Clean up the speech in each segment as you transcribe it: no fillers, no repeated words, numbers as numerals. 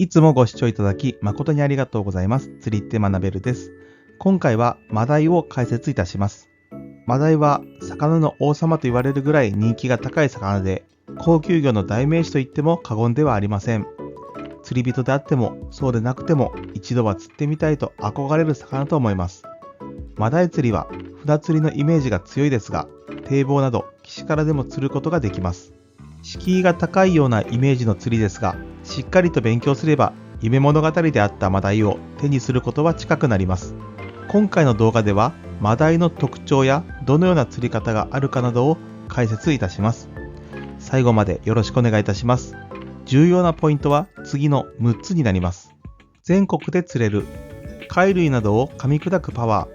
いつもご視聴いただき誠にありがとうございます。釣りって学べるです。今回はマダイを解説いたします。マダイは魚の王様と言われるぐらい人気が高い魚で、高級魚の代名詞と言っても過言ではありません。釣り人であってもそうでなくても一度は釣ってみたいと憧れる魚と思います。マダイ釣りは船釣りのイメージが強いですが、堤防など岸からでも釣ることができます。敷居が高いようなイメージの釣りですが、しっかりと勉強すれば夢物語であったマダイを手にすることは近くなります。今回の動画ではマダイの特徴やどのような釣り方があるかなどを解説いたします。最後までよろしくお願いいたします。重要なポイントは次の6つになります。全国で釣れる、貝類などを噛み砕くパワ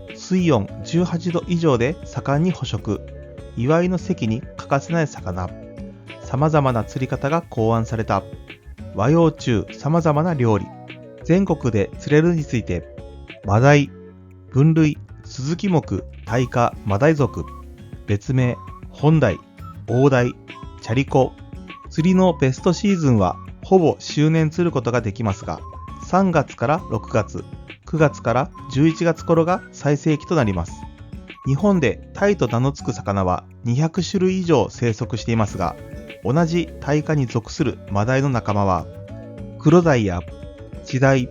ー、水温18度以上で盛んに捕食、祝いの席に欠かせない魚、様々な釣り方が考案された、和洋中様々な料理、全国で釣れるについて、マダイ、分類、スズキ目、タイ科、マダイ属、別名、本ダイ、大ダイ、チャリコ。釣りのベストシーズンはほぼ周年釣ることができますが、3月から6月、9月から11月頃が最盛期となります。日本でタイと名の付く魚は200種類以上生息していますが、同じタイ科に属するマダイの仲間は、クロダイやチダイ、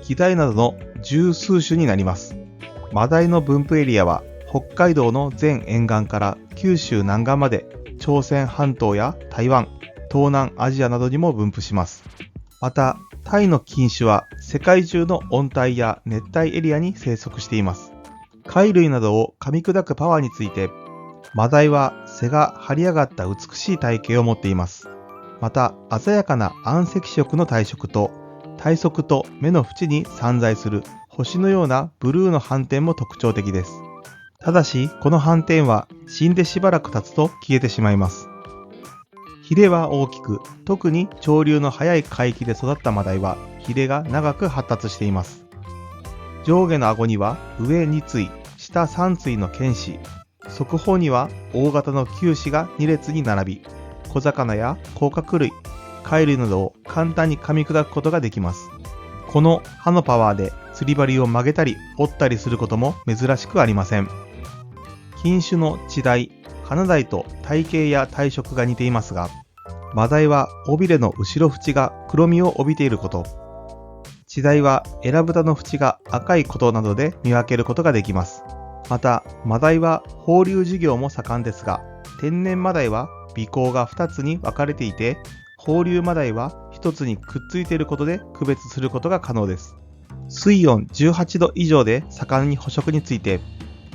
キダイなどの十数種になります。マダイの分布エリアは北海道の全沿岸から九州南岸まで、朝鮮半島や台湾、東南アジアなどにも分布します。また、タイの菌種は世界中の温帯や熱帯エリアに生息しています。貝類などを噛み砕くパワーについて、マダイは背が張り上がった美しい体型を持っています。また、鮮やかな暗赤色の体色と、体側と目の縁に散在する星のようなブルーの斑点も特徴的です。ただし、この斑点は死んでしばらく経つと消えてしまいます。ヒレは大きく、特に潮流の速い海域で育ったマダイは、ヒレが長く発達しています。上下の顎には上2対、下3対の犬歯、側方には大型の臼歯が2列に並び、小魚や甲殻類、貝類などを簡単に噛み砕くことができます。この歯のパワーで釣り針を曲げたり折ったりすることも珍しくありません。品種のチダイ、カナダイと体型や体色が似ていますが、マダイは尾びれの後ろ縁が黒みを帯びていること、チダイはエラブタの縁が赤いことなどで見分けることができます。また、マダイは放流事業も盛んですが、天然マダイは尾行が2つに分かれていて、放流マダイは1つにくっついていることで区別することが可能です。水温18度以上で盛んに捕食について、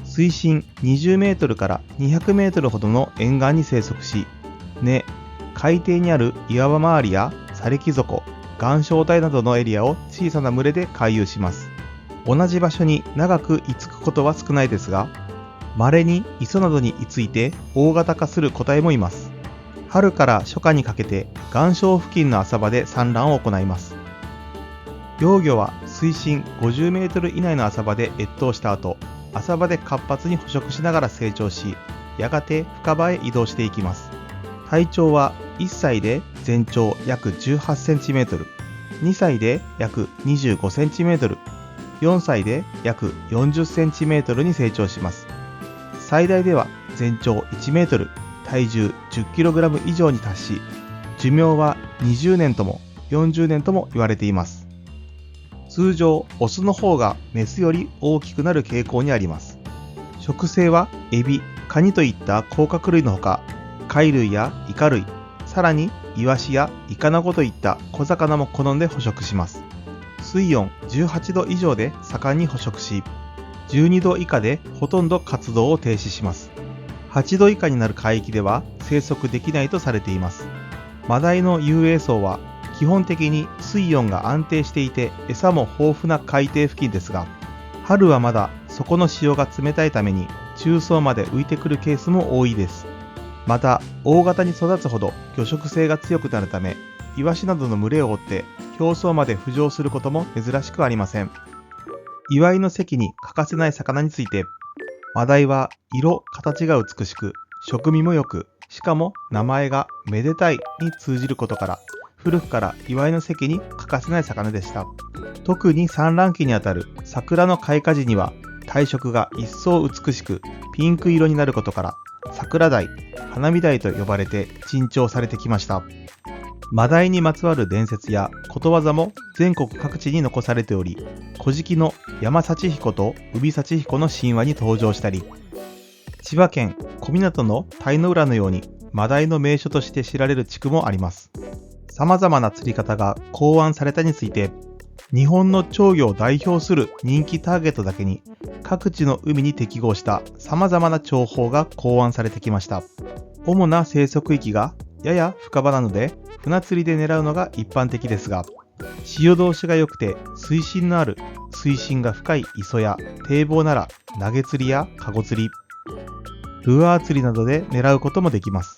水深20メートルから200メートルほどの沿岸に生息し、根、海底にある岩場周りや砂礫底、岩礁帯などのエリアを小さな群れで回遊します。同じ場所に長く居つくことは少ないですが、稀に磯などに居ついて大型化する個体もいます。春から初夏にかけて岩礁付近の浅場で産卵を行います。幼魚は水深50メートル以内の浅場で越冬した後、浅場で活発に捕食しながら成長し、やがて深場へ移動していきます。体長は1歳で全長約18センチメートル、2歳で約25センチメートル、4歳で約40センチメートルに成長します。最大では全長1メートル、体重10キログラム以上に達し、寿命は20年とも40年とも言われています。通常、オスの方がメスより大きくなる傾向にあります。食性はエビ、カニといった甲殻類のほか、貝類やイカ類、さらにイワシやイカナゴといった小魚も好んで捕食します。水温18度以上で盛んに捕食し、12度以下でほとんど活動を停止します。8度以下になる海域では生息できないとされています。マダイの遊泳層は基本的に水温が安定していて餌も豊富な海底付近ですが、春はまだ底の潮が冷たいために中層まで浮いてくるケースも多いです。また、大型に育つほど魚食性が強くなるため、イワシなどの群れを追って表層まで浮上することも珍しくありません。祝いの席に欠かせない魚について、マダイは色、形が美しく、食味も良く、しかも名前がめでたいに通じることから、古くから祝いの席に欠かせない魚でした。特に産卵期にあたる桜の開花時には体色が一層美しくピンク色になることから桜鯛、花見鯛と呼ばれて珍重されてきました。マダイにまつわる伝説やことわざも全国各地に残されており、古事記の山幸彦と海幸彦の神話に登場したり、千葉県小湊の鯛の浦のようにマダイの名所として知られる地区もあります。様々な釣り方が考案されたについて、日本の釣魚を代表する人気ターゲットだけに各地の海に適合した様々な釣法が考案されてきました。主な生息域がやや深場なので船釣りで狙うのが一般的ですが、潮通しが良くて水深のある水深が深い磯や堤防なら投げ釣りやカゴ釣り、ルアー釣りなどで狙うこともできます。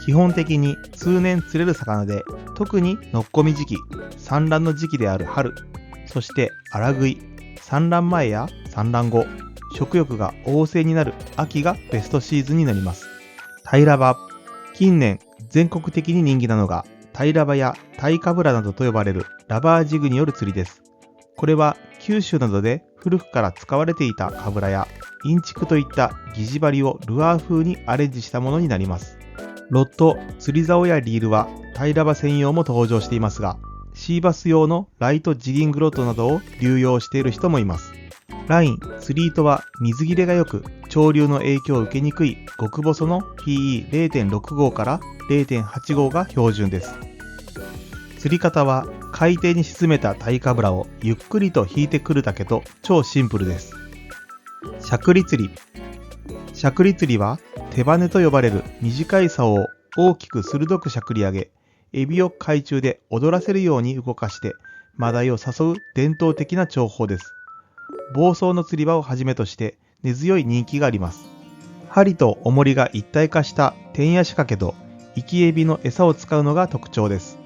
基本的に通年釣れる魚で、特にのっこみ時期、産卵の時期である春、そして荒食い、産卵前や産卵後、食欲が旺盛になる秋がベストシーズンになります。タイラバ。近年全国的に人気なのがタイラバやタイカブラなどと呼ばれるラバージグによる釣りです。これは九州などで古くから使われていたカブラやインチクといった疑似針をルアー風にアレンジしたものになります。ロッド、釣り竿やリールはタイラバ専用も登場していますが、シーバス用のライトジギングロッドなどを流用している人もいます。ライン、釣り糸は水切れが良く、潮流の影響を受けにくい極細の PE0.65 から 0.85 が標準です。釣り方は海底に沈めたタイカブラをゆっくりと引いてくるだけと超シンプルです。しゃくり釣り。しゃくり釣りは手羽根と呼ばれる短い竿を大きく鋭くしゃくり上げ、エビを海中で踊らせるように動かしてマダイを誘う伝統的な釣法です。房総の釣り場をはじめとして根強い人気があります。針と重りが一体化した天矢仕掛けと生きエビの餌を使うのが特徴です。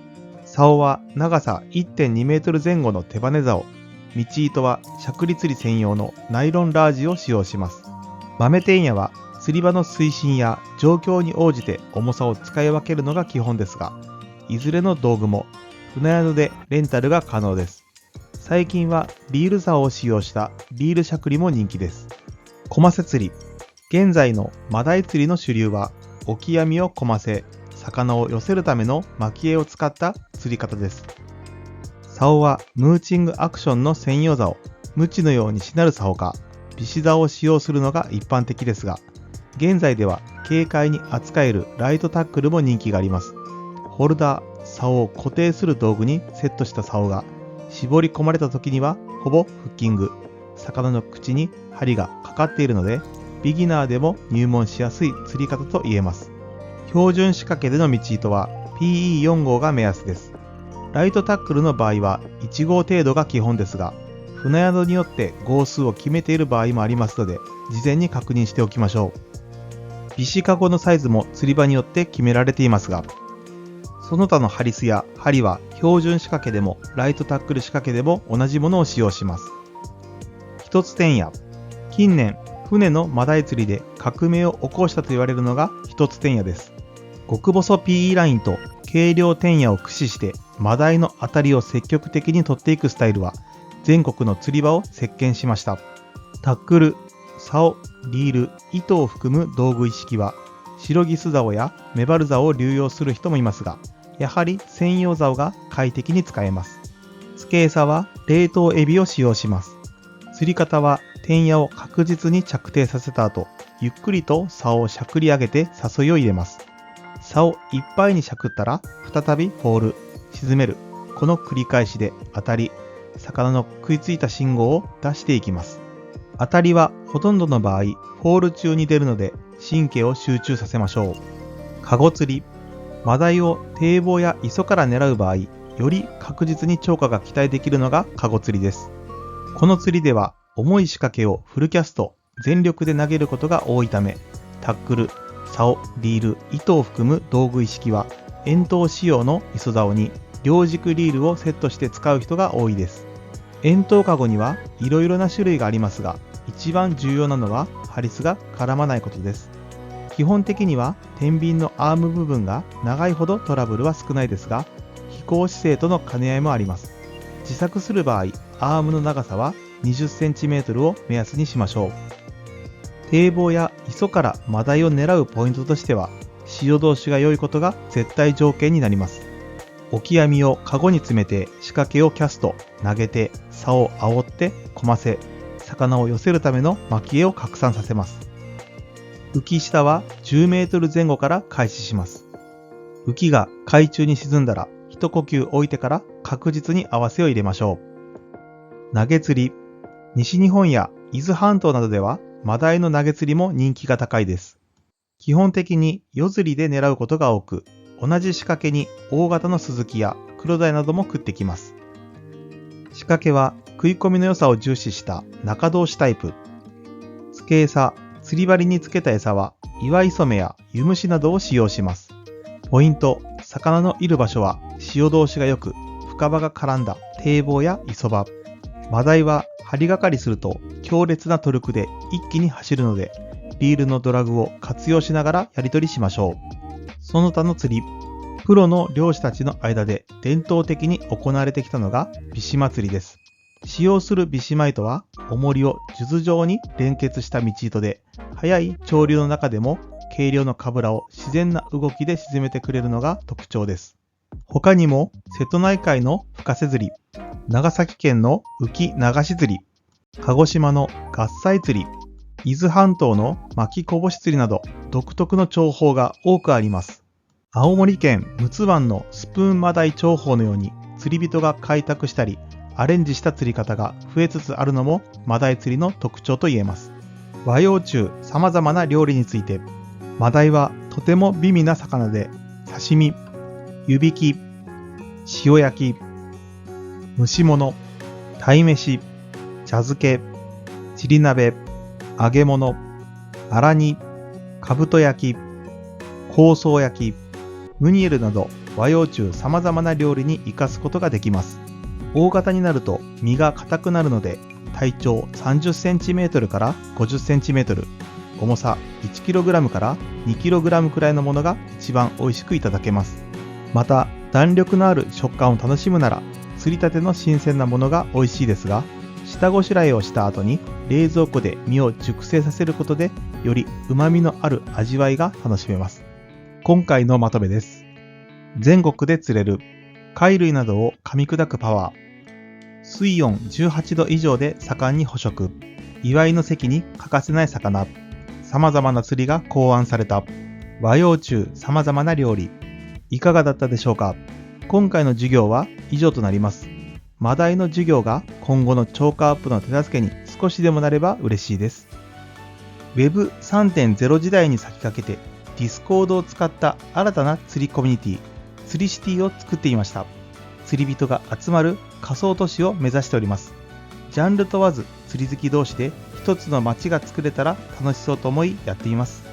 竿は長さ 1.2 メートル前後の手羽根竿、道糸はしゃくり釣り専用のナイロンラージを使用します。豆天矢は釣り場の水深や状況に応じて重さを使い分けるのが基本ですが、いずれの道具も船宿でレンタルが可能です。最近はリール竿を使用したリールしゃくりも人気です。コマセ釣り。現在のマダイ釣りの主流はオキ網をコマせ、魚を寄せるための巻き絵を使った釣り方です。竿はムーチングアクションの専用竿、ムチのようにしなる竿か、ビシ竿を使用するのが一般的ですが、現在では軽快に扱えるライトタックルも人気があります。ホルダー、竿を固定する道具にセットした竿が絞り込まれた時にはほぼフッキング、魚の口に針がかかっているので、ビギナーでも入門しやすい釣り方と言えます。標準仕掛けでの道糸は PE4 号が目安です。ライトタックルの場合は1号程度が基本ですが、船宿によって号数を決めている場合もありますので、事前に確認しておきましょう。ビシカゴのサイズも釣り場によって決められていますが、その他のハリスや針は標準仕掛けでもライトタックル仕掛けでも同じものを使用します。一つ天矢。近年、船のマダイ釣りで革命を起こしたと言われるのが一つ天矢です。極細 PE ラインと軽量天矢を駆使してマダイの当たりを積極的に取っていくスタイルは全国の釣り場を席巻しました。タックル、竿、リール、糸を含む道具一式は白ギス竿やメバル竿を流用する人もいますが、やはり専用竿が快適に使えます。付け餌は冷凍エビを使用します。釣り方は天矢を確実に着底させた後、ゆっくりと竿をしゃくり上げて誘いを入れます。竿いっぱいにしゃくったら再びホール、沈める。この繰り返しで当たり、魚の食いついた信号を出していきます。当たりはほとんどの場合、フォール中に出るので神経を集中させましょう。カゴ釣り。マダイを堤防や磯から狙う場合、より確実に釣果が期待できるのがカゴ釣りです。この釣りでは重い仕掛けをフルキャスト、全力で投げることが多いため、タックル、竿、リール、糸を含む道具一式は遠投仕様の磯竿に両軸リールをセットして使う人が多いです。遠投カゴにはいろいろな種類がありますが、一番重要なのはハリスが絡まないことです。基本的には天秤のアーム部分が長いほどトラブルは少ないですが、比寄港姿勢との兼ね合いもあります。自作する場合、アームの長さは20センチメートルを目安にしましょう。堤防や磯からマダイを狙うポイントとしては、潮通しが良いことが絶対条件になります。オキ網をカゴに詰めて仕掛けをキャスト、投げて、竿を煽ってこませ、魚を寄せるための巻き絵を拡散させます。浮き下は10メートル前後から開始します。浮きが海中に沈んだら一呼吸置いてから確実に合わせを入れましょう。投げ釣り。西日本や伊豆半島などではマダイの投げ釣りも人気が高いです。基本的に夜釣りで狙うことが多く、同じ仕掛けに大型のスズキやクロダイなども食ってきます。仕掛けは食い込みの良さを重視した中通しタイプ。付け餌、釣り針につけた餌は岩磯目や湯虫などを使用します。ポイント、魚のいる場所は潮通しが良く、深場が絡んだ堤防や磯場。マダイは針がかりすると強烈なトルクで一気に走るので、リールのドラグを活用しながらやり取りしましょう。その他の釣り。プロの漁師たちの間で伝統的に行われてきたのがビシマ釣りです。使用するビシマ糸は重りを数珠状に連結した道糸で、速い潮流の中でも軽量のカブラを自然な動きで沈めてくれるのが特徴です。他にも瀬戸内海の深瀬釣り、長崎県の浮き流し釣り、鹿児島の合菜釣り、伊豆半島の巻きこぼし釣りなど独特の釣法が多くあります。青森県陸奥湾のスプーンマダイ釣法のように釣り人が開拓したりアレンジした釣り方が増えつつあるのもマダイ釣りの特徴と言えます。和洋中様々な料理について、マダイはとても美味な魚で、刺身、湯引き、塩焼き、蒸し物、鯛めし、茶漬け、ちり鍋、揚げ物、あら煮、かぶと焼き、香草焼き、ムニエルなど和洋中様々な料理に活かすことができます。大型になると身が硬くなるので、体長 30cm から 50cm、重さ 1kg から 2kg くらいのものが一番美味しくいただけます。また、弾力のある食感を楽しむなら、釣りたての新鮮なものが美味しいですが、下ごしらえをした後に冷蔵庫で身を熟成させることで、より旨味のある味わいが楽しめます。今回のまとめです。全国で釣れる貝類などを噛み砕くパワー。水温18度以上で盛んに捕食。祝いの席に欠かせない魚。様々な釣りが考案された。和洋中様々な料理。いかがだったでしょうか。今回の授業は以上となります。マダイの授業が今後の超過アップの手助けに少しでもなれば嬉しいです。Web3.0 時代に先駆けて Discord を使った新たな釣りコミュニティ、釣りシティを作っていました。釣り人が集まる仮想都市を目指しております。ジャンル問わず釣り好き同士で一つの街が作れたら楽しそうと思いやっています。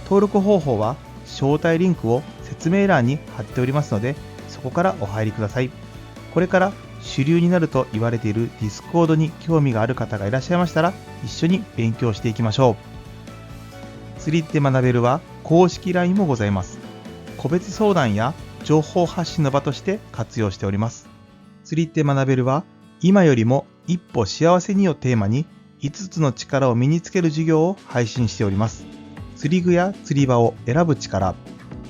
登録方法は招待リンクを説明欄に貼っておりますので、そこからお入りください。これから主流になると言われている Discord に興味がある方がいらっしゃいましたら、一緒に勉強していきましょう。釣りって学べるは公式 LINE もございます。個別相談や情報発信の場として活用しております。釣りって学べるは、今よりも一歩幸せにをテーマに5つの力を身につける授業を配信しております。釣り具や釣り場を選ぶ力、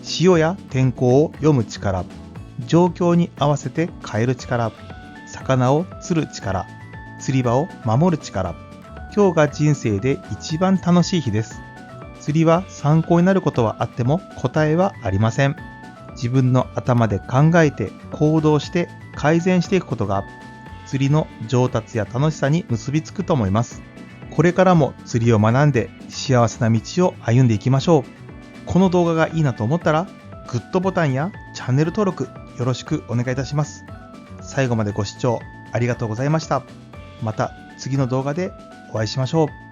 潮や天候を読む力、状況に合わせて変える力、魚を釣る力、釣り場を守る力。今日が人生で一番楽しい日です。釣りは参考になることはあっても答えはありません。自分の頭で考えて行動して改善していくことが釣りの上達や楽しさに結びつくと思います。これからも釣りを学んで幸せな道を歩んでいきましょう。この動画がいいなと思ったらグッドボタンやチャンネル登録よろしくお願いいたします。最後までご視聴ありがとうございました。また次の動画でお会いしましょう。